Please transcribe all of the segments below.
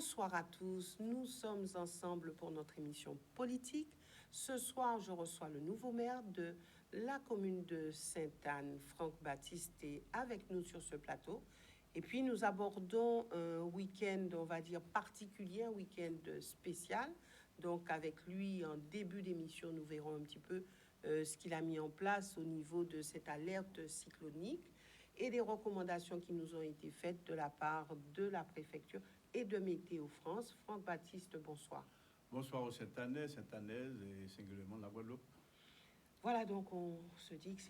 Bonsoir à tous, nous sommes ensemble pour notre émission politique. Ce soir, je reçois le nouveau maire de la commune de Sainte-Anne, Franck Baptiste, est avec nous sur ce plateau. Et puis nous abordons un week-end, on va dire particulier, un week-end spécial. Donc avec lui, en début d'émission, nous verrons un petit peu ce qu'il a mis en place au niveau de cette alerte cyclonique et des recommandations qui nous ont été faites de la part de la préfecture et de Météo France. Franck Baptiste, bonsoir. Bonsoir aux Sainte-Annaises et singulièrement la Guadeloupe. Voilà, donc on se dit que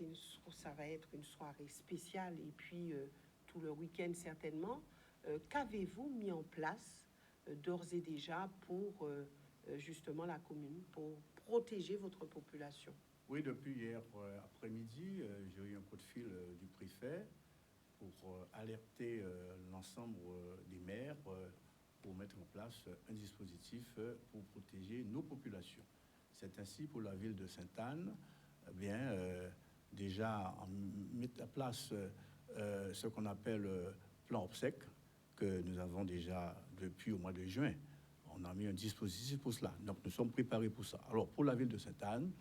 ça va être une soirée spéciale et puis tout le week-end certainement. Qu'avez-vous mis en place d'ores et déjà pour justement la commune, pour protéger votre population? Oui, depuis hier après-midi, j'ai eu un coup de fil du préfet pour alerter l'ensemble des maires pour mettre en place un dispositif pour protéger nos populations. C'est ainsi pour la ville de Sainte-Anne, déjà mettre en place ce qu'on appelle plan obsèque que nous avons déjà depuis au mois de juin. On a mis un dispositif pour cela. Donc nous sommes préparés pour ça. Alors pour la ville de Sainte-Anne,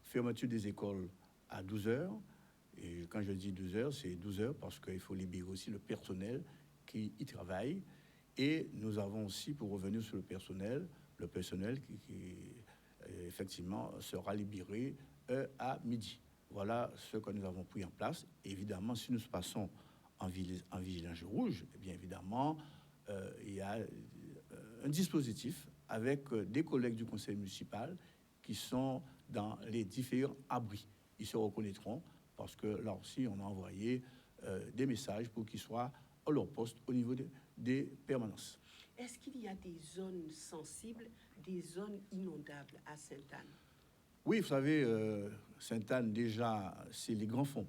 fermeture des écoles à 12h. Et quand je dis 12h, c'est 12h parce qu'il faut libérer aussi le personnel qui y travaille. Et nous avons aussi, pour revenir sur le personnel qui effectivement sera libéré à midi. Voilà ce que nous avons pris en place. Évidemment, si nous passons en vigilance rouge, eh bien évidemment, il y a un dispositif avec des collègues du conseil municipal qui sont dans les différents abris. Ils se reconnaîtront parce que là aussi, on a envoyé des messages pour qu'ils soient à leur poste au niveau des permanences. Est-ce qu'il y a des zones sensibles, des zones inondables à Sainte-Anne? Oui, vous savez, Sainte-Anne, déjà, c'est les grands fonds.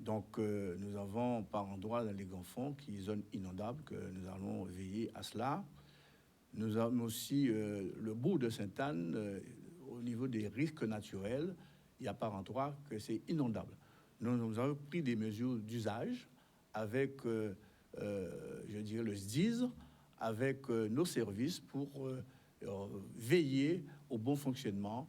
Donc, nous avons par endroits dans les grands fonds qui sont zones inondables, que nous allons veiller à cela. Nous avons aussi le bourg de Sainte-Anne, au niveau des risques naturels, il y a par endroits que c'est inondable. Nous avons pris des mesures d'usage avec, je dirais, le SDIS, avec nos services pour veiller au bon fonctionnement,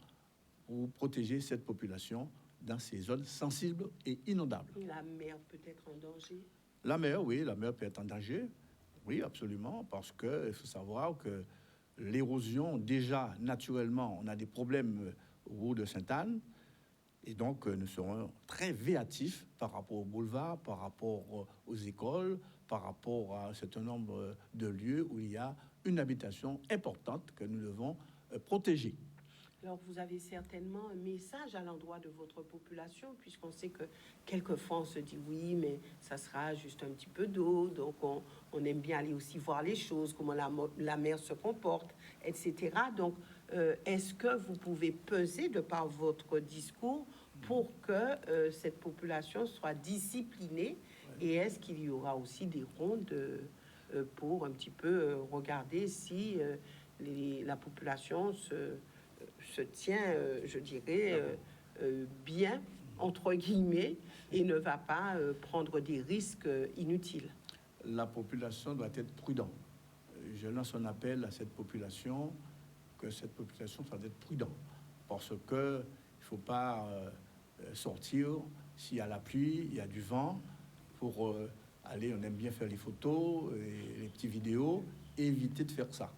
pour protéger cette population dans ces zones sensibles et inondables. La mer peut être en danger? La mer, oui, la mer peut être en danger. Oui, absolument, parce qu'il faut savoir que l'érosion, déjà, naturellement, on a des problèmes au bout de Sainte-Anne, et donc nous serons très véatifs par rapport au boulevard, par rapport aux écoles, par rapport à un certain nombre de lieux où il y a une habitation importante que nous devons protéger. Alors, vous avez certainement un message à l'endroit de votre population, puisqu'on sait que quelquefois on se dit oui, mais ça sera juste un petit peu d'eau, donc on aime bien aller aussi voir les choses, comment la mer se comporte, etc. Donc, est-ce que vous pouvez peser de par votre discours pour que cette population soit disciplinée? Et est-ce qu'il y aura aussi des rondes pour un petit peu regarder si la population se tient, je dirais, bien, entre guillemets, et ne va pas prendre des risques inutiles? La population doit être prudente. Je lance un appel à cette population, que cette population doit être prudente, parce qu'il ne faut pas sortir s'il y a la pluie, il y a du vent, pour aller, on aime bien faire les photos, et les petites vidéos, évitez de faire ça.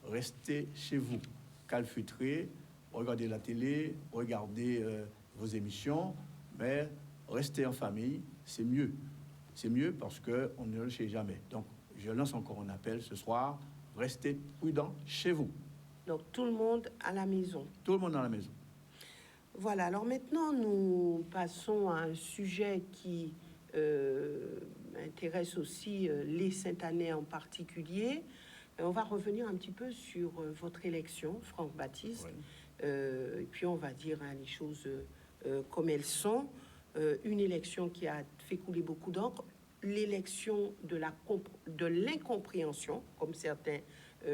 Restez chez vous, calfeutrez, regardez la télé, regardez vos émissions, mais restez en famille, c'est mieux. C'est mieux parce qu'on ne le sait jamais. Donc, je lance encore un appel ce soir, restez prudents chez vous. Donc, tout le monde à la maison. Tout le monde à la maison. Voilà, alors maintenant, nous passons à un sujet qui intéresse aussi les Sainte-Annais en particulier. On va revenir un petit peu sur votre élection, Franck Baptiste, et puis on va dire les choses comme elles sont. Une élection qui a fait couler beaucoup d'encre, l'élection de l'incompréhension, comme certains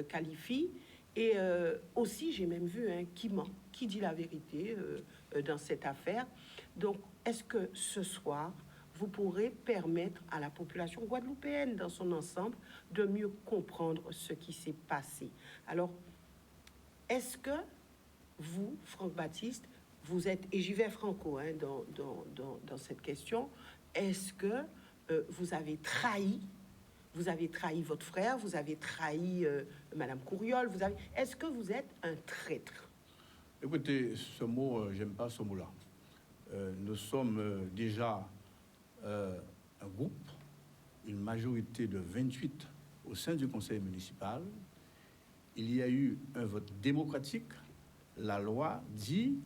qualifient, et aussi, j'ai même vu qui ment, qui dit la vérité dans cette affaire. Donc, est-ce que ce soir, vous pourrez permettre à la population guadeloupéenne dans son ensemble de mieux comprendre ce qui s'est passé. Alors, est-ce que vous, Franck Baptiste, vous êtes, et j'y vais franco dans cette question, est-ce que vous avez trahi votre frère, vous avez trahi Madame Couriol, est-ce que vous êtes un traître? Écoutez, ce mot, j'aime pas ce mot-là. Nous sommes déjà un groupe, une majorité de 28 au sein du conseil municipal. Il y a eu un vote démocratique. La loi dit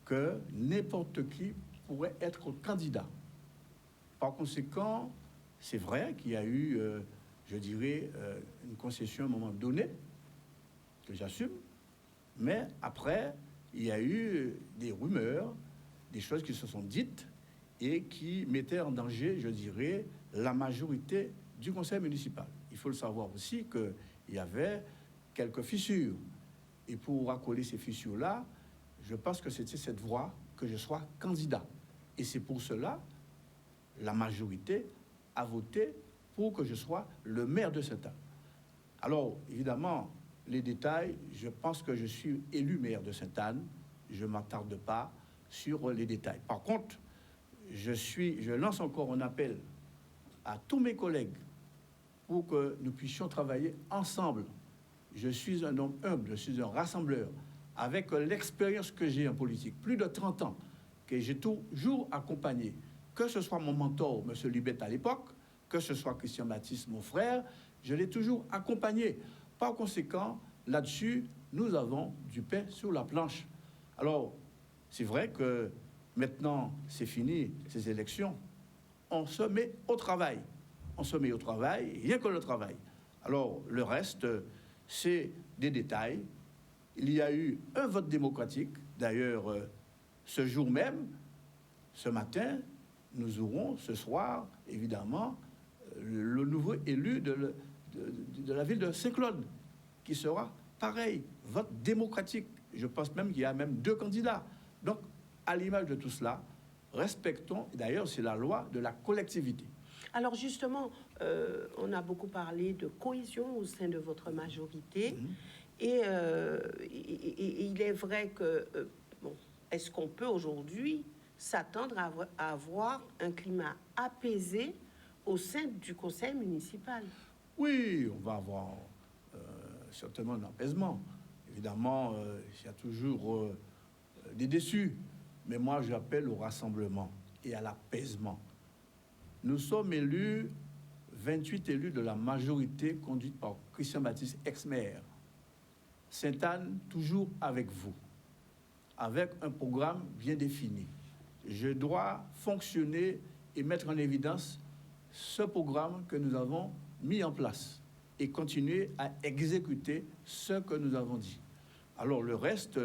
que n'importe qui pourrait être candidat. Par conséquent, c'est vrai qu'il y a eu, je dirais, une concession à un moment donné, que j'assume, mais après, il y a eu des rumeurs, des choses qui se sont dites et qui mettaient en danger, je dirais, la majorité du conseil municipal. Il faut le savoir aussi qu'il y avait quelques fissures. Et pour raccoler ces fissures-là, je pense que c'était cette voie que je sois candidat. Et c'est pour cela la majorité a voté pour que je sois le maire de Sainte-Anne. Alors, évidemment, les détails, je pense que je suis élu maire de Sainte-Anne. Je ne m'attarde pas sur les détails. Par contre, je lance encore un appel à tous mes collègues pour que nous puissions travailler ensemble. Je suis un homme humble, je suis un rassembleur, avec l'expérience que j'ai en politique, plus de 30 ans, que j'ai toujours accompagné, que ce soit mon mentor, M. Libet à l'époque, que ce soit Christian Baptiste, mon frère, je l'ai toujours accompagné. Par conséquent, là-dessus, nous avons du pain sur la planche. Alors, c'est vrai que maintenant, c'est fini, ces élections, on se met au travail. On se met au travail, rien que le travail. Alors, le reste, c'est des détails. Il y a eu un vote démocratique. D'ailleurs, ce jour même, ce matin, nous aurons ce soir, évidemment, le nouveau élu de la ville de Saint-Claude, qui sera pareil, vote démocratique. Je pense même qu'il y a même 2 candidats. Donc, à l'image de tout cela, respectons, d'ailleurs, c'est la loi de la collectivité. Alors justement, on a beaucoup parlé de cohésion au sein de votre majorité. Et il est vrai que, est-ce qu'on peut aujourd'hui s'attendre à avoir un climat apaisé au sein du conseil municipal? Oui, on va avoir certainement un apaisement. Évidemment, il y a toujours des déçus. Mais moi, j'appelle au rassemblement et à l'apaisement. Nous sommes élus, 28 élus de la majorité conduite par Christian Baptiste, ex-maire. Sainte-Anne, toujours avec vous, avec un programme bien défini. Je dois fonctionner et mettre en évidence ce programme que nous avons mis en place et continuer à exécuter ce que nous avons dit. Alors le reste,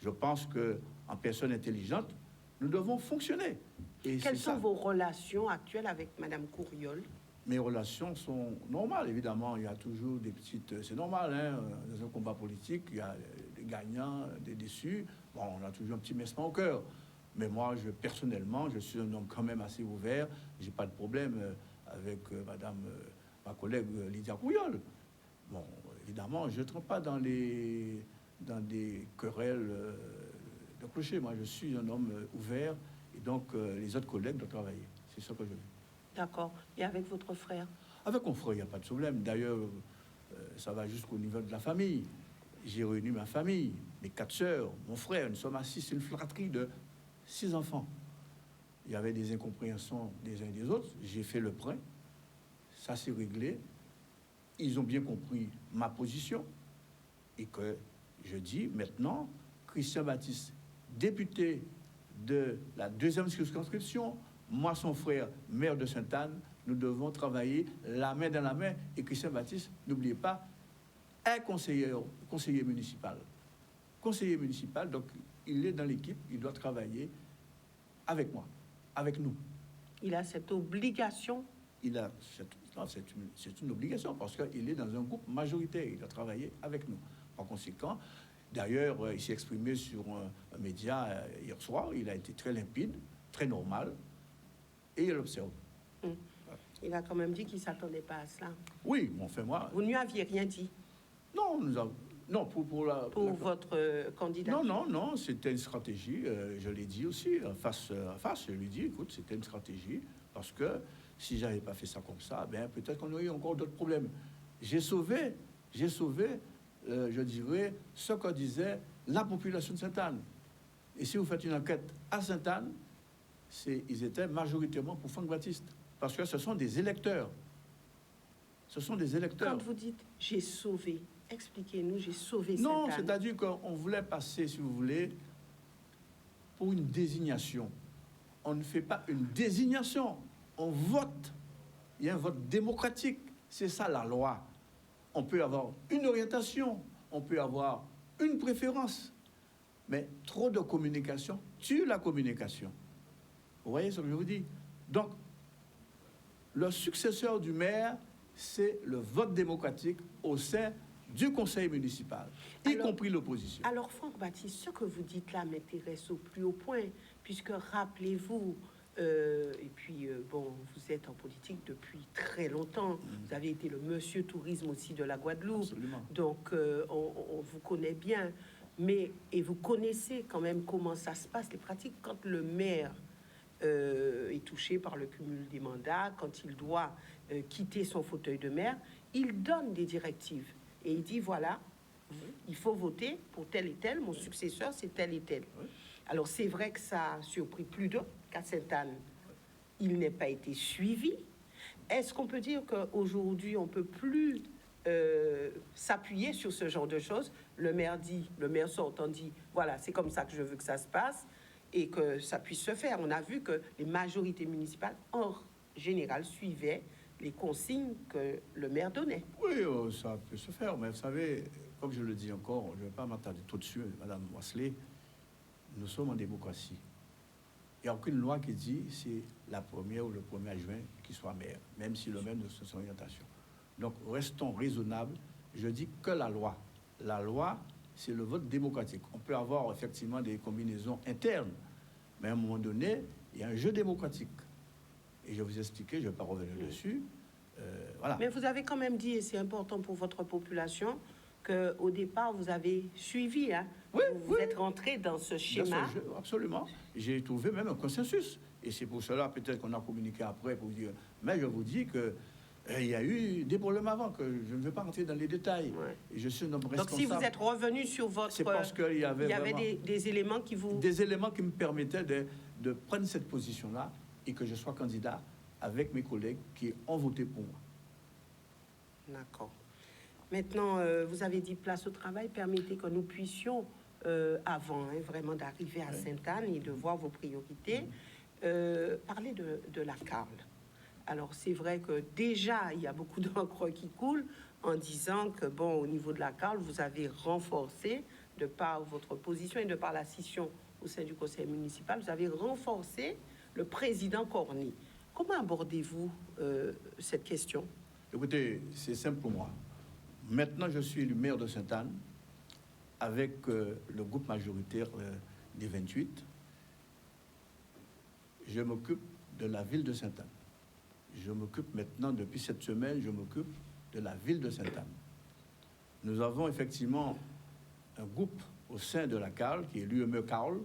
je pense qu'en personne intelligente, nous devons fonctionner. Et quelles sont vos relations actuelles avec Madame Couriol? Mes relations sont normales, évidemment. Il y a toujours des petites... C'est normal, hein, dans un combat politique, il y a des gagnants, des déçus. Bon, on a toujours un petit pincement au cœur. Mais moi, personnellement, je suis un homme quand même assez ouvert. Je n'ai pas de problème avec ma collègue Lydia Couriol. Bon, évidemment, je ne rentre pas dans des querelles de clocher. Moi, je suis un homme ouvert. Et donc, les autres collègues doivent travailler. C'est ça que je veux. D'accord. Et avec votre frère? Avec mon frère, il n'y a pas de problème. D'ailleurs, ça va jusqu'au niveau de la famille. J'ai réuni ma famille, mes 4 sœurs, mon frère. Nous sommes assis sur une fratrie de 6 enfants. Il y avait des incompréhensions des uns et des autres. J'ai fait le point. Ça s'est réglé. Ils ont bien compris ma position. Et que je dis maintenant, Christian Baptiste, député de la 2e circonscription, moi, son frère, maire de Sainte-Anne, nous devons travailler la main dans la main. Et Christian Baptiste, n'oubliez pas, est conseiller municipal. Conseiller municipal, donc il est dans l'équipe, il doit travailler avec moi, avec nous. Il a cette obligation? C'est une obligation parce qu'il est dans un groupe majoritaire, il doit travailler avec nous. Par conséquent, d'ailleurs, il s'est exprimé sur un média hier soir, il a été très limpide, très normal, et il observe. Il a quand même dit qu'il ne s'attendait pas à cela. Oui, bon, enfin moi... Vous ne lui aviez rien dit? Non, nous avons... Non, pour votre candidat. Non, c'était une stratégie, je l'ai dit aussi, face à face, je lui ai dit, écoute, c'était une stratégie, parce que si j'avais pas fait ça comme ça, ben, peut-être qu'on aurait eu encore d'autres problèmes. J'ai sauvé, je dirais, ce que disait la population de Sainte-Anne. Et si vous faites une enquête à Sainte-Anne, ils étaient majoritairement pour Franck Baptiste, parce que ce sont des électeurs. Ce sont des électeurs. Quand vous dites « j'ai sauvé », expliquez-nous, j'ai sauvé Sainte-Anne. Non, c'est-à-dire qu'on voulait passer, si vous voulez, pour une désignation. On ne fait pas une désignation, on vote. Il y a un vote démocratique, c'est ça la loi. On peut avoir une orientation, on peut avoir une préférence, mais trop de communication tue la communication. Vous voyez ce que je vous dis? Donc, le successeur du maire, c'est le vote démocratique au sein du conseil municipal, y compris l'opposition. Alors, Franck Baptiste, ce que vous dites là m'intéresse au plus haut point, puisque rappelez-vous, et puis, bon, vous êtes en politique depuis très longtemps, vous avez été le monsieur tourisme aussi de la Guadeloupe. Absolument. Donc, on vous connaît bien, et vous connaissez quand même comment ça se passe, les pratiques, quand le maire est touché par le cumul des mandats, quand il doit quitter son fauteuil de maire, il donne des directives. Et il dit, voilà, il faut voter pour tel et tel, mon successeur, c'est tel et tel. Oui. Alors, c'est vrai que ça a surpris plus d'eux qu'à Sainte-Anne. Il n'a pas été suivi. Est-ce qu'on peut dire qu'aujourd'hui, on ne peut plus s'appuyer sur ce genre de choses? Le maire sortant dit, voilà, c'est comme ça que je veux que ça se passe et que ça puisse se faire. On a vu que les majorités municipales, en général, suivaient les consignes que le maire donnait. Oui, ça peut se faire, mais vous savez, comme je le dis encore, je ne vais pas m'attarder tout dessus, Madame Wasley, nous sommes en démocratie. Il n'y a aucune loi qui dit c'est la première ou le 1er juin qui soit maire, même si le maire ne se son orientation. Donc, restons raisonnables. Je dis que la loi, c'est le vote démocratique. On peut avoir effectivement des combinaisons internes, mais à un moment donné, il y a un jeu démocratique. Et je vais vous expliquer, je ne vais pas revenir dessus. Voilà. Mais vous avez quand même dit, et c'est important pour votre population, qu'au départ, vous avez suivi, hein, vous êtes rentré dans ce schéma. Absolument. J'ai trouvé même un consensus. Et c'est pour cela, peut-être qu'on a communiqué après pour vous dire, mais je vous dis que il y a eu des problèmes avant, que je ne vais pas rentrer dans les détails. Ouais. Et je suis un homme responsable. Donc si vous êtes revenu sur votre... C'est parce qu'il y avait des éléments qui vous... Des éléments qui me permettaient de prendre cette position-là et que je sois candidat avec mes collègues qui ont voté pour moi. D'accord. Maintenant, vous avez dit place au travail. Permettez que nous puissions, avant vraiment d'arriver à Sainte-Anne et de voir vos priorités, parler de la CARL. Alors, c'est vrai que déjà, il y a beaucoup d'encre qui coule en disant que, bon, au niveau de la CARL, vous avez renforcé, de par votre position et de par la scission au sein du conseil municipal, vous avez renforcé le président Corny. Comment abordez-vous cette question? Écoutez, c'est simple pour moi. Maintenant, je suis le maire de Sainte-Anne avec le groupe majoritaire des 28. Je m'occupe de la ville de Sainte-Anne. Je m'occupe maintenant, depuis cette semaine, je m'occupe de la ville de Sainte-Anne. Nous avons effectivement un groupe au sein de la CARL, qui est l'UME CARL,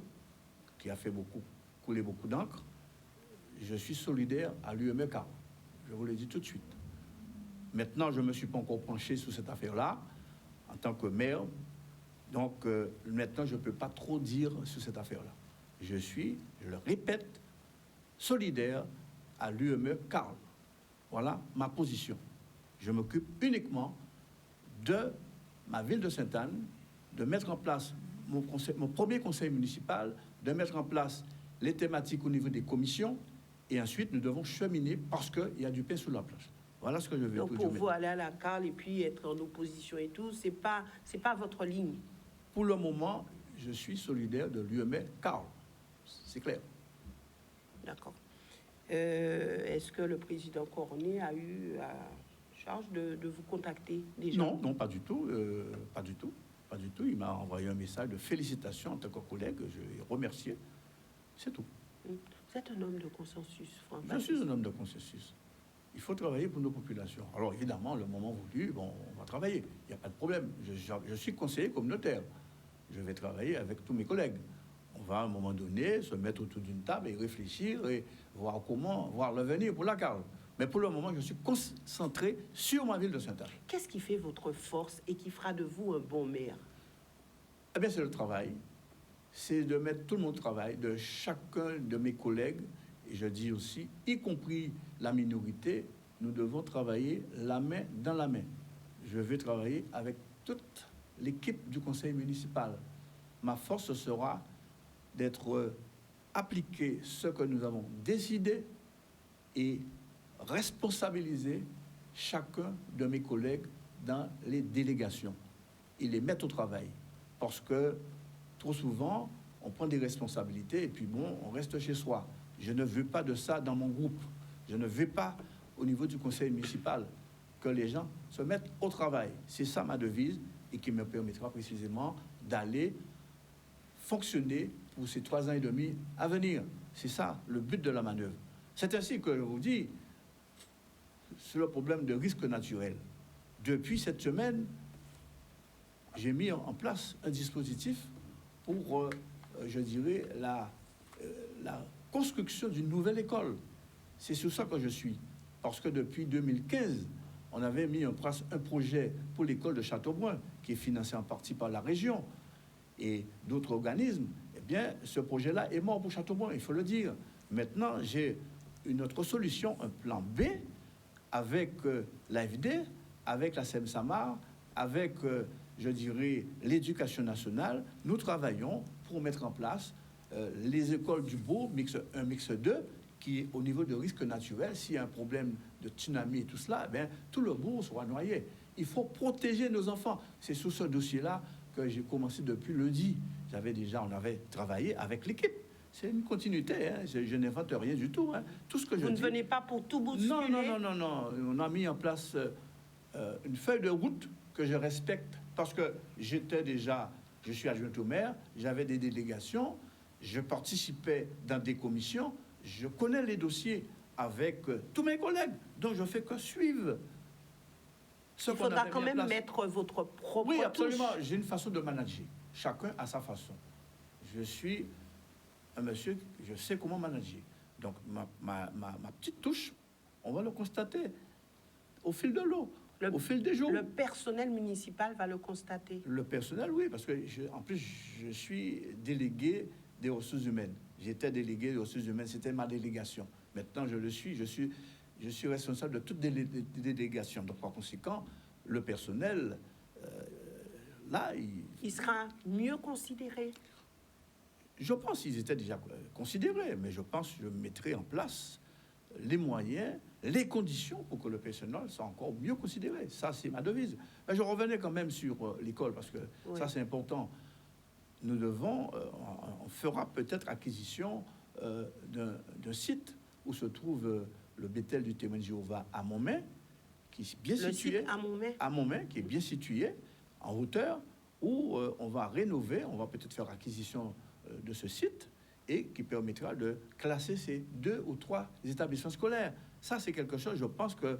qui a fait couler beaucoup d'encre. Je suis solidaire à l'UME CARL. Je vous le dis tout de suite. Maintenant, je ne me suis pas encore penché sur cette affaire-là, en tant que maire. Donc, maintenant, je ne peux pas trop dire sur cette affaire-là. Je suis, je le répète, solidaire à l'UME CARL. Voilà ma position. Je m'occupe uniquement de ma ville de Sainte-Anne, de mettre en place mon premier conseil municipal, de mettre en place les thématiques au niveau des commissions, et ensuite nous devons cheminer parce qu'il y a du pain sous la planche. Voilà ce que je veux dire. Donc pour vous, aller à la CARL et puis être en opposition et tout, c'est pas votre ligne? Pour le moment, je suis solidaire de l'UME CARL. C'est clair. D'accord. Est-ce que le président Corny a eu à charge de vous contacter déjà? Non, pas du tout. Pas du tout. Il m'a envoyé un message de félicitations en tant que collègue. Je l'ai remercié. C'est tout. Vous Vous êtes un homme de consensus, Franck. Je suis un homme de consensus. Il faut travailler pour nos populations. Alors évidemment, le moment voulu, bon, on va travailler. Il n'y a pas de problème. Je suis conseiller communautaire. Je vais travailler avec tous mes collègues. On va à un moment donné se mettre autour d'une table et réfléchir et voir comment, voir l'avenir pour la carte. Mais pour le moment, je suis concentré sur ma ville de Sainte-Anne. Qu'est-ce qui fait votre force et qui fera de vous un bon maire? Eh bien, c'est le travail. C'est de mettre tout le monde au travail, de chacun de mes collègues, et je dis aussi, y compris la minorité, nous devons travailler la main dans la main. Je vais travailler avec toute l'équipe du conseil municipal. Ma force sera d'être appliquer ce que nous avons décidé et responsabiliser chacun de mes collègues dans les délégations et les mettre au travail. Parce que trop souvent, on prend des responsabilités et puis bon, on reste chez soi. Je ne veux pas de ça dans mon groupe. Je ne veux pas au niveau du conseil municipal que les gens se mettent au travail. C'est ça ma devise et qui me permettra précisément d'aller fonctionner pour ces 3 ans et demi à venir. C'est ça le but de la manœuvre. C'est ainsi que je vous dis, sur le problème de risque naturel. Depuis cette semaine, j'ai mis en place un dispositif pour, je dirais, la construction d'une nouvelle école. C'est sur ça que je suis. Parce que depuis 2015, on avait mis en place un projet pour l'école de Châteaubrun, qui est financé en partie par la région et d'autres organismes. Eh bien, ce projet-là est mort pour Châteaubrun, il faut le dire. Maintenant, j'ai une autre solution, un plan B, avec l'AFD, avec la SEM-SAMAR, avec, je dirais, l'éducation nationale. Nous travaillons pour mettre en place les écoles du Beau, mix 1, mix 2, qui est au niveau de risque naturel. S'il y a un problème de tsunami et tout cela, eh bien, tout le bourg sera noyé. Il faut protéger nos enfants. C'est sur ce dossier-là que j'ai commencé depuis lundi. On avait travaillé avec l'équipe. C'est une continuité, hein. Je n'invente rien du tout. Hein. Tout ce que Vous ne venez pas pour tout bousculer? Non. On a mis en place une feuille de route que je respecte parce que je suis adjoint au maire, j'avais des délégations, je participais dans des commissions, je connais les dossiers avec tous mes collègues, donc je fais que suivre. Il faudra quand même mettre votre propre Oui, absolument. touche. J'ai une façon de manager. Chacun a sa façon. Je suis un monsieur, je sais comment manager. Donc, ma petite touche, on va le constater au fil de l'eau, au fil des jours. Le personnel municipal va le constater. Le personnel, oui, parce que, en plus, je suis délégué des ressources humaines. J'étais délégué des ressources humaines, c'était ma délégation. Maintenant, je le suis, je suis responsable de toutes les délégations. Donc, par conséquent, le personnel, là, il sera mieux considéré. Je pense qu'ils étaient déjà considérés, mais je pense que je mettrai en place les moyens, les conditions pour que le personnel soit encore mieux considéré. Ça, c'est ma devise. Mais je revenais quand même sur l'école, parce que ça, c'est important. Nous devons, on fera peut-être acquisition d'un site où se trouve le Bethel du témoin de Jéhovah à Montmain, qui est bien situé. À Montmain, qui est bien situé, en hauteur, où on va rénover, on va peut-être faire acquisition de ce site et qui permettra de classer ces 2 ou 3 établissements scolaires. Ça, c'est quelque chose, je pense que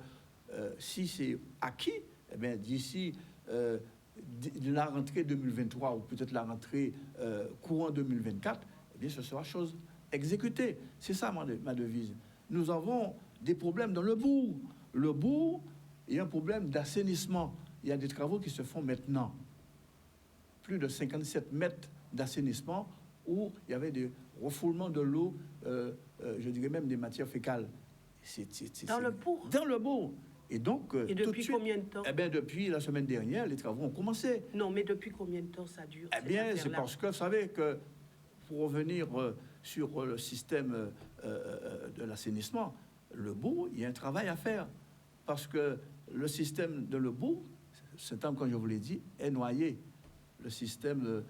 si c'est acquis, eh bien, d'ici la rentrée 2023 ou peut-être la rentrée courant 2024, eh bien, ce sera chose exécutée. C'est ça ma devise. Nous avons des problèmes dans le bourg. Le bourg, il y a un problème d'assainissement. Il y a des travaux qui se font maintenant. Plus de 57 mètres d'assainissement où il y avait des refoulements de l'eau, je dirais même des matières fécales. Dans le bourg? Dans le bourg. Et donc, et depuis combien de temps? Eh bien, depuis la semaine dernière, les travaux ont commencé. Non, mais depuis combien de temps ça dure? Eh bien, c'est parce que, vous savez, que pour revenir sur le système de l'assainissement, le bourg, il y a un travail à faire. Parce que le système de le bourg, c'est comme je vous l'ai dit, est noyé. Le système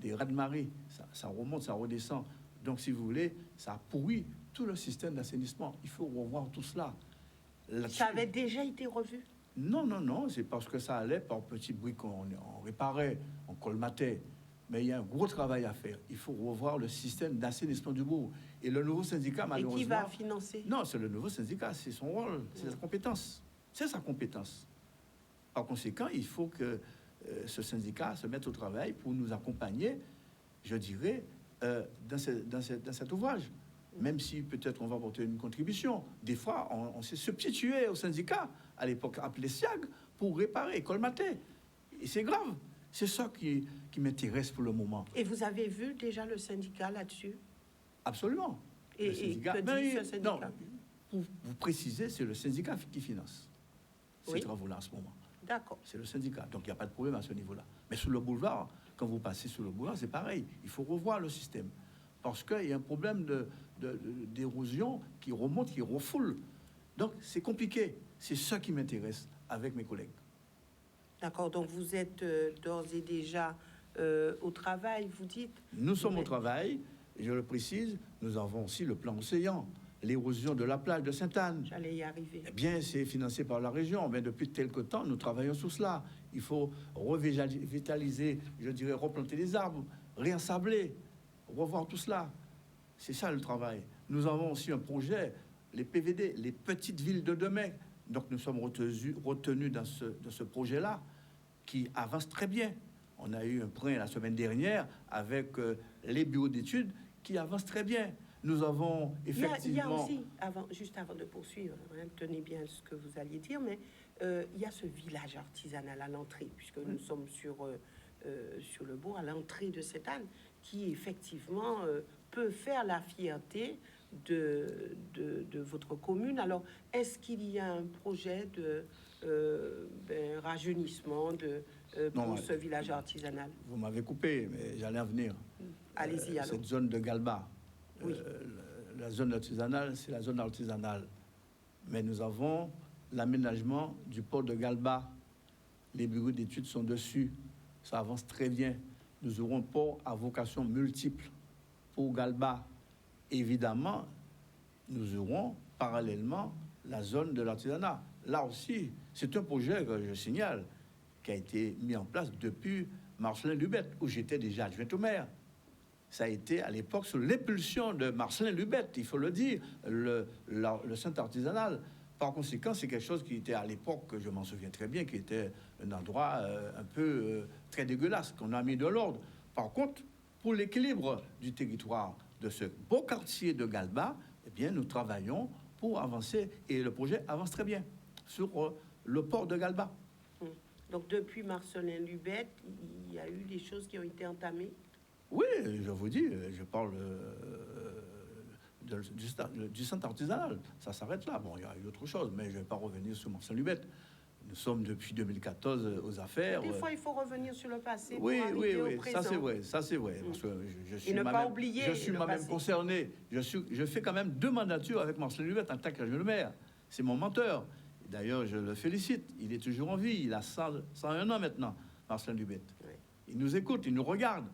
des raz-de-marée, ça remonte, ça redescend. Donc, si vous voulez, ça pourrit tout le système d'assainissement. Il faut revoir tout cela. Ça avait déjà été revu? Non, c'est parce que ça allait par petits bruits qu'on réparait, on colmatait. mais il y a un gros travail à faire. Il faut revoir le système d'assainissement du bourg. Et le nouveau syndicat, malheureusement... Et qui va financer? Non, c'est le nouveau syndicat, c'est son rôle, c'est sa compétence. C'est sa compétence. Par conséquent, il faut que ce syndicat se mette au travail pour nous accompagner, je dirais, dans cet ouvrage. Même si peut-être on va apporter une contribution. Des fois, on s'est substitué au syndicat, à l'époque appelé SIAG, pour réparer, colmater. Et c'est grave. C'est ça qui m'intéresse pour le moment. Et vous avez vu déjà le syndicat là-dessus? Absolument. Et que dit ce syndicat? Non, pour vous préciser, c'est le syndicat qui finance ces travaux-là en ce moment. D'accord. C'est le syndicat. Donc, il n'y a pas de problème à ce niveau-là. Mais sur le boulevard, quand vous passez sur le boulevard, c'est pareil. Il faut revoir le système. Parce qu'il y a un problème d'érosion qui remonte, qui refoule. Donc, c'est compliqué. C'est ça qui m'intéresse avec mes collègues. D'accord. Donc, vous êtes d'ores et déjà au travail, vous dites? Nous sommes au travail. Je le précise, nous avons aussi le plan océan. L'érosion de la plage de Sainte-Anne. J'allais y arriver. Eh bien, c'est financé par la région. Mais depuis quelque temps, nous travaillons sur cela. Il faut revitaliser, je dirais, replanter les arbres, réensabler, revoir tout cela. C'est ça le travail. Nous avons aussi un projet, les PVD, les petites villes de demain. Donc, nous sommes retenus dans ce projet-là, qui avance très bien. On a eu un point la semaine dernière avec les bureaux d'études qui avancent très bien. Nous avons effectivement... Il y a aussi, juste avant de poursuivre, hein, tenez bien ce que vous alliez dire, mais il y a ce village artisanal à l'entrée, puisque nous sommes sur le bourg, à l'entrée de cette Anne, qui effectivement peut faire la fierté de votre commune. Alors, est-ce qu'il y a un projet de rajeunissement pour ce village artisanal? Vous m'avez coupé, mais j'allais en venir. Allez-y, alors. Cette zone de Galba, oui. La zone artisanale, c'est la zone artisanale. Mais nous avons l'aménagement du port de Galba. Les bureaux d'études sont dessus. Ça avance très bien. Nous aurons un port à vocation multiple pour Galba. Évidemment, nous aurons parallèlement la zone de l'artisanat. Là aussi, c'est un projet que je signale qui a été mis en place depuis Marcelin Lubet, où j'étais déjà adjoint au maire. Ça a été à l'époque sous l'impulsion de Marcelin Lubet, il faut le dire, le centre artisanal. Par conséquent, c'est quelque chose qui était à l'époque, je m'en souviens très bien, qui était un endroit un peu très dégueulasse, qu'on a mis de l'ordre. Par contre, pour l'équilibre du territoire de ce beau quartier de Galba, eh bien, nous travaillons pour avancer, et le projet avance très bien sur le port de Galba. Donc, depuis Marcelin Lubet, il y a eu des choses qui ont été entamées? Oui, je vous dis, je parle du centre artisanal. Ça s'arrête là. Bon, il y a eu autre chose, mais je ne vais pas revenir sur Marcelin Lubet. Nous sommes depuis 2014 aux affaires. Des fois, il faut revenir sur le passé oui, pour arriver au présent. Ça c'est vrai. Parce que je suis moi-même concerné. Je fais quand même 2 mandatures avec Marcelin Lubet en tant qu'adjoint maire. C'est mon menteur. D'ailleurs, je le félicite. Il est toujours en vie. Il a 101 ans maintenant, Marcelin Lubet. Oui. Il nous écoute, il nous regarde.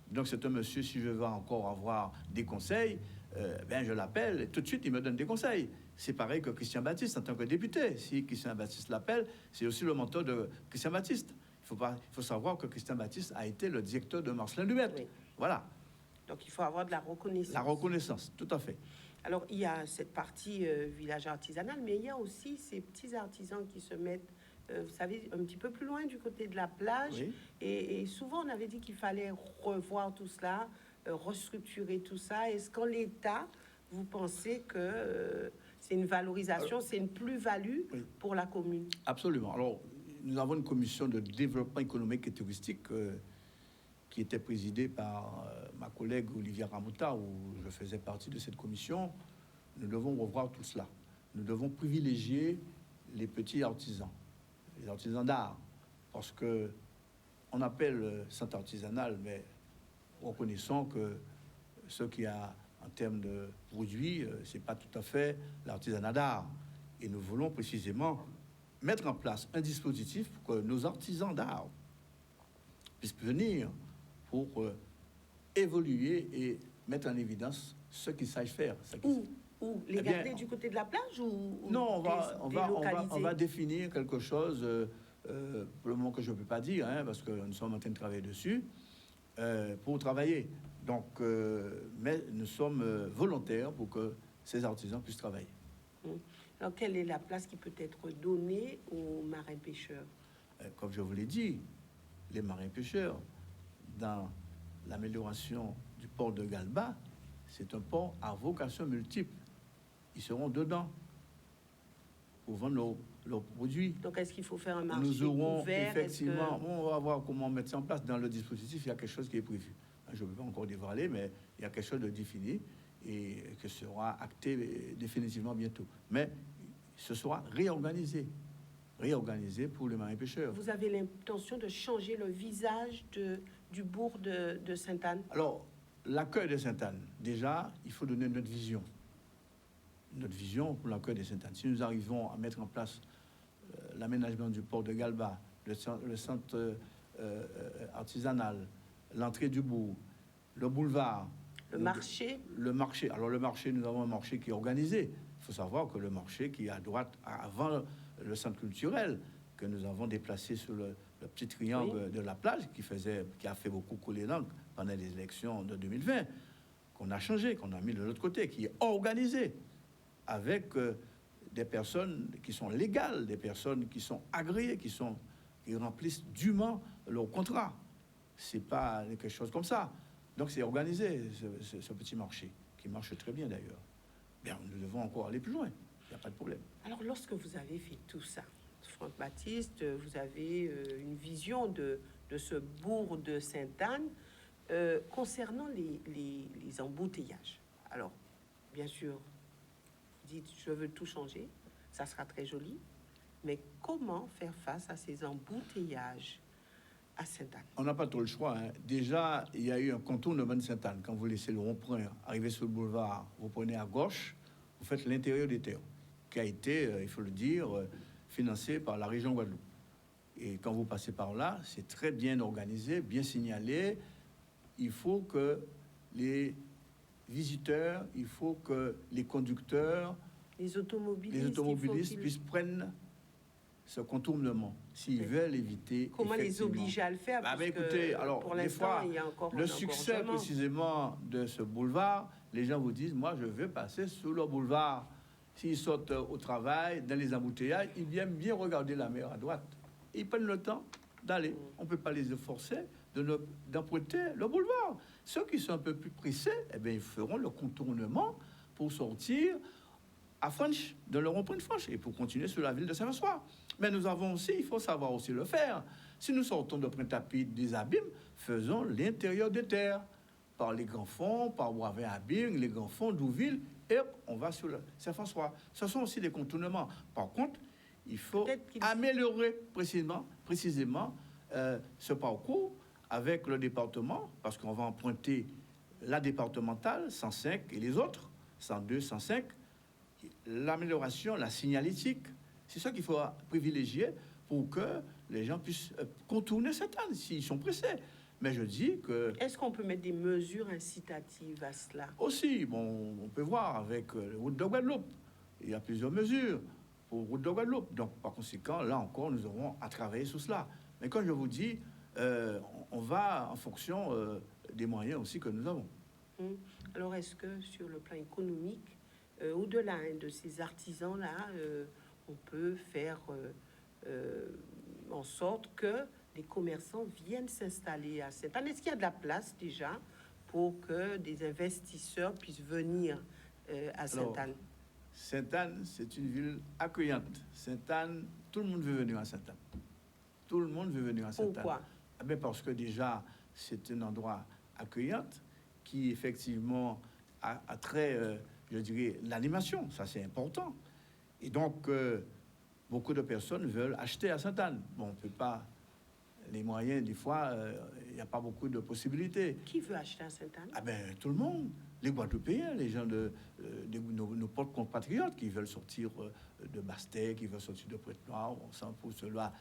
Donc, c'est un monsieur, si je veux encore avoir des conseils, je l'appelle et tout de suite, il me donne des conseils. C'est pareil que Christian Baptiste en tant que député. Si Christian Baptiste l'appelle, c'est aussi le mentor de Christian Baptiste. Il faut savoir que Christian Baptiste a été le directeur de Marcelin Lubet. Oui. Voilà. Donc, il faut avoir de la reconnaissance. La reconnaissance, tout à fait. Alors, il y a cette partie village artisanal, mais il y a aussi ces petits artisans qui se mettent, vous savez, un petit peu plus loin du côté de la plage. Oui. Et souvent, on avait dit qu'il fallait revoir tout cela, restructurer tout ça. Est-ce qu'en l'état, vous pensez que c'est une valorisation, c'est une plus-value pour la commune? Absolument. Alors, nous avons une commission de développement économique et touristique qui était présidée par ma collègue Olivia Ramouta, où je faisais partie de cette commission. Nous devons revoir tout cela. Nous devons privilégier les petits artisans, les artisans d'art, parce que on appelle centre artisanal, mais reconnaissons que ce qu'il y a en termes de produits, c'est pas tout à fait l'artisanat d'art. Et nous voulons précisément mettre en place un dispositif pour que nos artisans d'art puissent venir pour évoluer et mettre en évidence ce qu'ils savent faire. Où les garder du côté de la plage ou non, on va définir quelque chose pour le moment que je ne peux pas dire, parce que nous sommes en train de travailler dessus. pour travailler. Donc, mais nous sommes volontaires pour que ces artisans puissent travailler. Alors, quelle est la place qui peut être donnée aux marins-pêcheurs? Comme je vous l'ai dit, les marins-pêcheurs, dans l'amélioration du port de Galba, c'est un port à vocation multiple. Ils seront dedans pour vendre leurs produits. Donc, est-ce qu'il faut faire un marché Nous aurons ouvert? effectivement, on va voir comment mettre ça en place. Dans le dispositif, il y a quelque chose qui est prévu. Je ne peux pas encore dévoiler, mais il y a quelque chose de défini et que sera acté définitivement bientôt. Mais ce sera réorganisé pour les marins-pêcheurs. Vous avez l'intention de changer le visage du bourg de Sainte-Anne? Alors, l'accueil de Sainte-Anne, déjà, il faut donner notre vision. Notre vision pour l'accueil de Sainte-Anne. Si nous arrivons à mettre en place l'aménagement du port de Galba, le centre artisanal, l'entrée du bourg, le boulevard, le marché. Le marché. Alors le marché, nous avons un marché qui est organisé. Il faut savoir que le marché qui est à droite, avant le centre culturel, que nous avons déplacé sur le petit triangle de la plage, qui a fait beaucoup couler l'encre pendant les élections de 2020, qu'on a changé, qu'on a mis de l'autre côté, qui est organisé avec des personnes qui sont légales, des personnes qui sont agréées, qui remplissent dûment leur contrat. C'est pas quelque chose comme ça. Donc c'est organisé, ce petit marché, qui marche très bien d'ailleurs. Bien, nous devons encore aller plus loin, il n'y a pas de problème. Alors lorsque vous avez fait tout ça, Franck Baptiste, vous avez une vision de ce bourg de Sainte-Anne concernant les embouteillages. Alors, bien sûr, vous dites, je veux tout changer, ça sera très joli, mais comment faire face à ces embouteillages à Sainte-Anne? On n'a pas trop le choix. Hein. Déjà, il y a eu un contournement de Sainte-Anne. Quand vous laissez le rond-point arriver sur le boulevard, vous prenez à gauche, vous faites l'intérieur des terres, qui a été, il faut le dire, financé par la région Guadeloupe. Et quand vous passez par là, c'est très bien organisé, bien signalé. Il faut que les visiteurs, il faut que les conducteurs, les automobilistes puissent prendre ce contournement, s'ils veulent éviter. Comment les obliger à le faire? Écoutez, alors, pour des fois, il y a encore le succès précisément de ce boulevard, les gens vous disent, moi, je veux passer sous le boulevard. S'ils sortent au travail, dans les embouteillages, ils aiment bien regarder la mer à droite. Ils prennent le temps d'aller. On ne peut pas les forcer d'emprunter le boulevard. Ceux qui sont un peu plus pressés, eh bien, ils feront le contournement pour sortir à Franche, de leur rond-point de Franche, et pour continuer sur la ville de Saint-François. Mais nous avons aussi, il faut savoir aussi le faire. Si nous sortons de Pointe-à-Pitre des abîmes, faisons l'intérieur des terres, par les grands fonds, par Boisvin-Abîme, les grands fonds d'Ouville, et on va sur le Saint-François. Ce sont aussi des contournements. Par contre, il faut améliorer précisément ce parcours avec le département, parce qu'on va emprunter la départementale, 105, et les autres, 102, 105, l'amélioration, la signalétique. C'est ça qu'il faut privilégier pour que les gens puissent contourner cette année s'ils sont pressés. Mais je dis que... Est-ce qu'on peut mettre des mesures incitatives à cela? Aussi, bon, on peut voir avec la route de Guadeloupe. Il y a plusieurs mesures pour la route de Guadeloupe. Donc, par conséquent, là encore, nous aurons à travailler sur cela. Mais comme je vous dis, on va en fonction des moyens aussi que nous avons. Alors, est-ce que sur le plan économique, au-delà de ces artisans-là, on peut faire en sorte que les commerçants viennent s'installer à Sainte-Anne? Est-ce qu'il y a de la place déjà pour que des investisseurs puissent venir à Sainte-Anne? Sainte-Anne, c'est une ville accueillante. Sainte-Anne, tout le monde veut venir à Sainte-Anne. Tout le monde veut venir à Sainte-Anne. Pourquoi? Parce que déjà, c'est un endroit accueillant qui, effectivement, a très, je dirais, l'animation. Ça, c'est important. Et donc, beaucoup de personnes veulent acheter à Sainte-Anne. Bon, on ne peut pas... Les moyens, des fois, il n'y a pas beaucoup de possibilités. Qui veut acheter à Sainte-Anne? Tout le monde. Les Guadeloupéens, les gens nos propres compatriotes qui veulent sortir de Bastet, qui veulent sortir de Pointe-Noire, on sent pour cela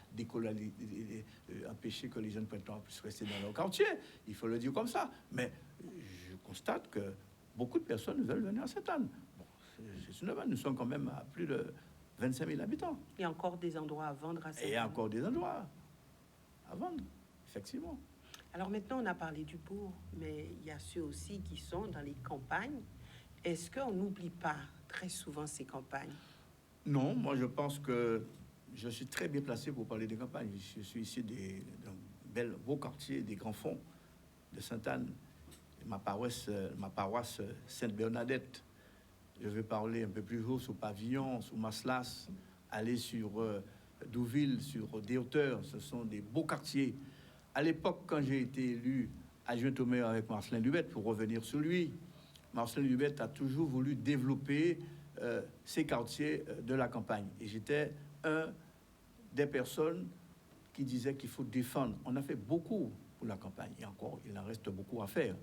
empêcher que les jeunes Pointe-Noire puissent rester dans leur quartier. Il faut le dire comme ça. Mais je constate que beaucoup de personnes veulent venir à Sainte-Anne. Bon, c'est une nous sommes quand même à plus de 25 000 habitants. Il y a encore des endroits à vendre à Sainte-Anne. Et il y a encore des endroits à vendre, effectivement. Alors maintenant, on a parlé du bourg, mais il y a ceux aussi qui sont dans les campagnes. Est-ce qu'on n'oublie pas très souvent ces campagnes? Non, moi je pense que je suis très bien placé pour parler des campagnes. Je suis ici d'un beau quartier, des grands fonds de Sainte-Anne, ma paroisse Sainte-Bernadette. Je vais parler un peu plus haut sur Pavillon, sur Maslas, aller sur Douville, sur des hauteurs. Ce sont des beaux quartiers. À l'époque, quand j'ai été élu adjoint au maire avec Marcelin Lubette, pour revenir sur lui, Marcelin Lubette a toujours voulu développer ces quartiers de la campagne. Et j'étais un des personnes qui disaient qu'il faut défendre. On a fait beaucoup pour la campagne. Et encore, il en reste beaucoup à faire.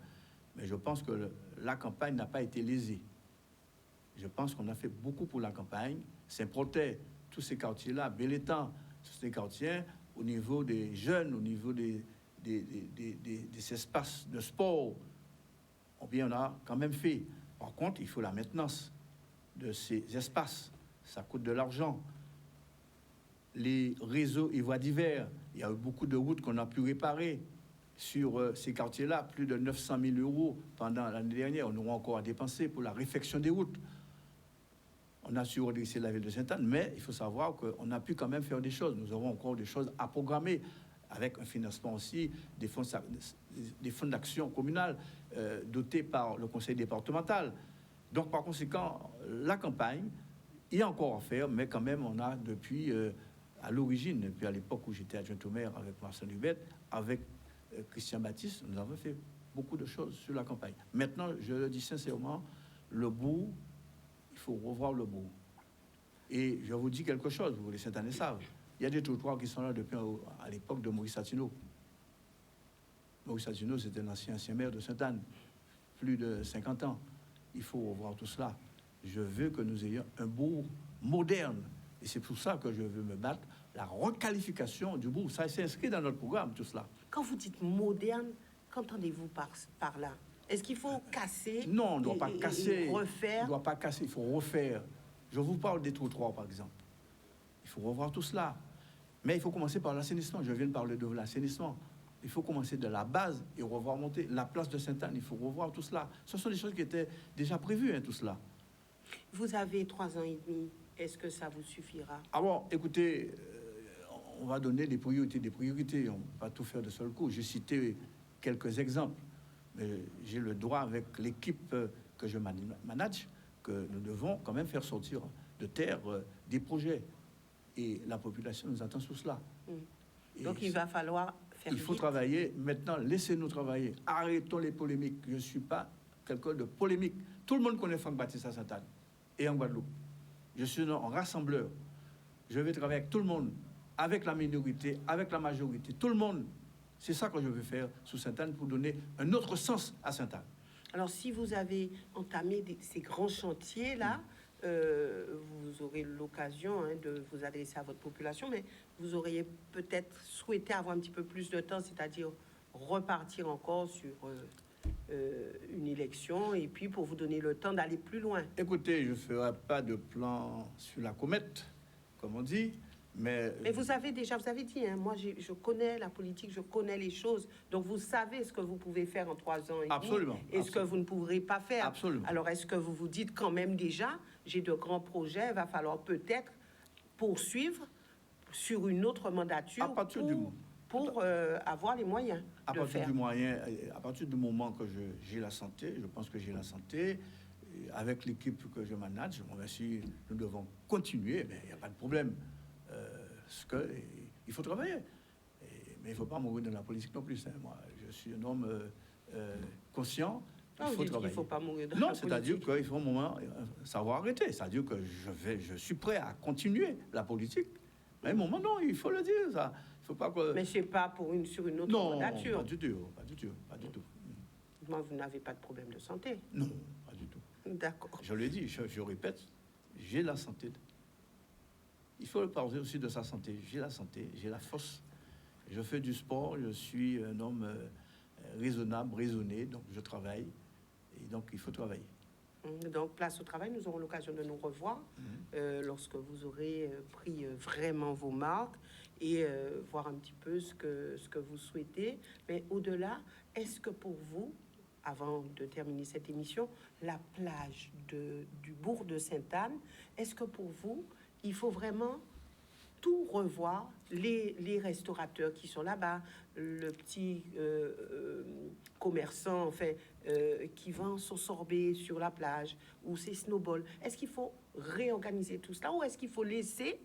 Mais je pense que la campagne n'a pas été lésée. Je pense qu'on a fait beaucoup pour la campagne. Saint-Protais, tous ces quartiers-là, Bellétan, tous ces quartiers, au niveau des jeunes, au niveau des espaces de sport, bien, on a quand même fait. Par contre, il faut la maintenance de ces espaces. Ça coûte de l'argent. Les réseaux et voies divers, il y a eu beaucoup de routes qu'on a pu réparer sur ces quartiers-là, plus de 900 000 € pendant l'année dernière. On aura encore à dépenser pour la réfection des routes. On a su redresser la ville de Sainte-Anne, mais il faut savoir qu'on a pu quand même faire des choses. Nous avons encore des choses à programmer, avec un financement aussi, des fonds d'action communale dotés par le conseil départemental. Donc, par conséquent, la campagne, il y a encore à faire, mais quand même, on a depuis, à l'origine, depuis à l'époque où j'étais adjoint au maire avec Marcel Hubert, avec Christian Baptiste, nous avons fait beaucoup de choses sur la campagne. Maintenant, je le dis sincèrement, le bourg, il faut revoir le bourg. Et je vous dis quelque chose, vous les Sainte-Anne savent. Il y a des trottoirs qui sont là depuis à l'époque de Maurice Satino. Maurice Satino, c'était un ancien maire de Sainte-Anne, plus de 50 ans. Il faut revoir tout cela. Je veux que nous ayons un bourg moderne. Et c'est pour ça que je veux me battre. La requalification du bourg, ça c'est inscrit dans notre programme, tout cela. Quand vous dites moderne, qu'entendez-vous par là? Est-ce qu'il faut casser? Non, on ne doit pas casser. Refaire? On ne doit pas casser, il faut refaire. Je vous parle des trottoirs, par exemple. Il faut revoir tout cela. Mais il faut commencer par l'assainissement. Je viens de parler de l'assainissement. Il faut commencer de la base et revoir monter. La place de Sainte-Anne, il faut revoir tout cela. Ce sont des choses qui étaient déjà prévues, hein, tout cela. Vous avez 3 ans et demi. Est-ce que ça vous suffira? Ah bon, écoutez, on va donner des priorités. On ne va pas tout faire de seul coup. J'ai cité quelques exemples. Mais j'ai le droit, avec l'équipe que je manage, que nous devons quand même faire sortir de terre des projets. Et la population nous attend sur cela. Donc il va falloir faire Il faut vite. travailler. Maintenant, laissez-nous travailler. Arrêtons les polémiques. Je ne suis pas quelqu'un de polémique. Tout le monde connaît Franck Baptiste à Sainte-Anne et en Guadeloupe. Je suis un rassembleur. Je vais travailler avec tout le monde, avec la minorité, avec la majorité. Tout le monde. C'est ça que je veux faire sous Sainte-Anne pour donner un autre sens à Sainte-Anne. Alors, si vous avez entamé ces grands chantiers-là, vous aurez l'occasion de vous adresser à votre population, mais vous auriez peut-être souhaité avoir un petit peu plus de temps, c'est-à-dire repartir encore sur une élection, et puis pour vous donner le temps d'aller plus loin. Écoutez, je ne ferai pas de plan sur la comète, comme on dit. Mais vous avez dit, moi je connais la politique, je connais les choses, donc vous savez ce que vous pouvez faire en 3 ans et absolument, demi et ce que vous ne pourrez pas faire. Absolument. Alors est-ce que vous vous dites quand même déjà, j'ai de grands projets, il va falloir peut-être poursuivre sur une autre mandature pour avoir les moyens à de partir faire. À partir du moment que j'ai la santé, je pense que j'ai la santé, avec l'équipe que je manage, si nous devons continuer, il n'y a pas de problème. Il faut travailler. Mais il ne faut pas mourir dans la politique non plus. Hein. Moi, je suis un homme conscient. Il faut travailler. Il ne faut pas mourir dans la politique. Non, c'est-à-dire qu'il faut un moment savoir arrêter. C'est-à-dire que je suis prêt à continuer la politique. Mais à un moment, non, il faut le dire. Ça. Il faut pas que... Mais ce n'est pas sur une autre mandature. Non, pas du tout. Moi, vous n'avez pas de problème de santé? Non, pas du tout. D'accord. Je l'ai dit, je répète, j'ai la santé. Il faut parler aussi de sa santé. J'ai la santé, j'ai la force. Je fais du sport, je suis un homme raisonnable, raisonné, donc je travaille. Et donc, il faut travailler. Donc, place au travail, nous aurons l'occasion de nous revoir lorsque vous aurez pris vraiment vos marques et voir un petit peu ce que vous souhaitez. Mais au-delà, est-ce que pour vous, avant de terminer cette émission, la plage du bourg de Sainte-Anne, est-ce que pour vous, il faut vraiment tout revoir, les restaurateurs qui sont là-bas, le petit commerçant enfin, qui vend son sorbet sur la plage ou ses snowballs, est-ce qu'il faut réorganiser tout cela ou est-ce qu'il faut laisser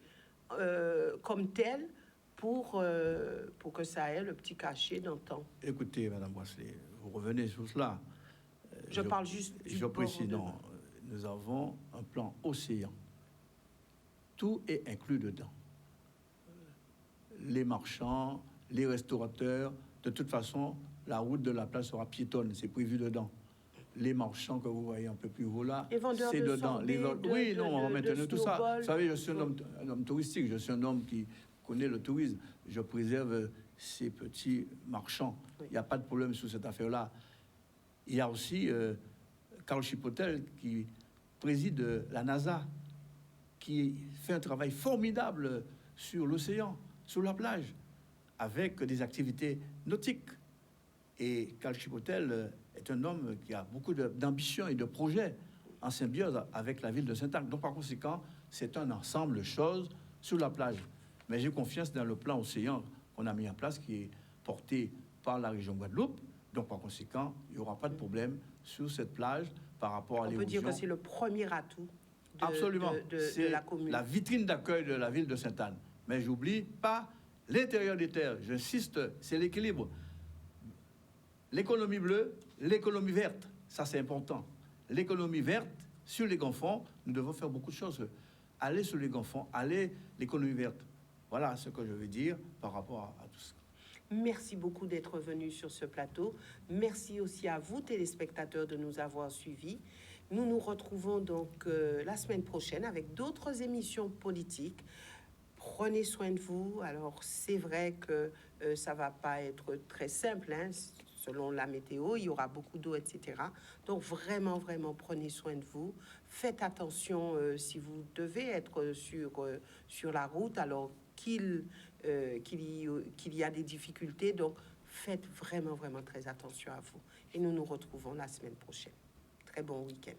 comme tel pour que ça ait le petit cachet d'antan? Écoutez, Madame Boisselet, vous revenez sur cela. Je parle juste du je précise, bord non, nous avons un plan océan. Tout est inclus dedans. Les marchands, les restaurateurs, de toute façon, la route de la place sera piétonne, c'est prévu dedans. Les marchands que vous voyez un peu plus haut là, c'est dedans. On va maintenir tout ça. Vous savez, je suis un homme touristique, je suis un homme qui connaît le tourisme. Je préserve ces petits marchands. Il n'y a pas de problème sur cette affaire-là. Il y a aussi Karl Chipotel qui préside la NASA, qui fait un travail formidable sur l'océan, sur la plage, avec des activités nautiques. Et Karl Chipotel est un homme qui a beaucoup d'ambition et de projets en symbiose avec la ville de Sainte-Anne. Donc, par conséquent, c'est un ensemble de choses sur la plage. Mais j'ai confiance dans le plan océan qu'on a mis en place, qui est porté par la région Guadeloupe. Donc, par conséquent, il n'y aura pas de problème sur cette plage par rapport à l'érosion. On peut dire que c'est le premier atout Absolument. de la commune. La vitrine d'accueil de la ville de Sainte-Anne. Mais j'oublie pas l'intérieur des terres. J'insiste, c'est l'équilibre. L'économie bleue, l'économie verte, ça c'est important. L'économie verte, sur les grands fonds, nous devons faire beaucoup de choses. Aller sur les grands fonds, aller l'économie verte. Voilà ce que je veux dire par rapport à tout ça. Merci beaucoup d'être venu sur ce plateau. Merci aussi à vous, téléspectateurs, de nous avoir suivis. Nous nous retrouvons donc la semaine prochaine avec d'autres émissions politiques. Prenez soin de vous. Alors, c'est vrai que ça va pas être très simple, hein, selon la météo. Il y aura beaucoup d'eau, etc. Donc, vraiment, vraiment, prenez soin de vous. Faites attention si vous devez être sur la route, alors qu'il y a des difficultés. Donc, faites vraiment, vraiment très attention à vous. Et nous nous retrouvons la semaine prochaine. Très bon week-end.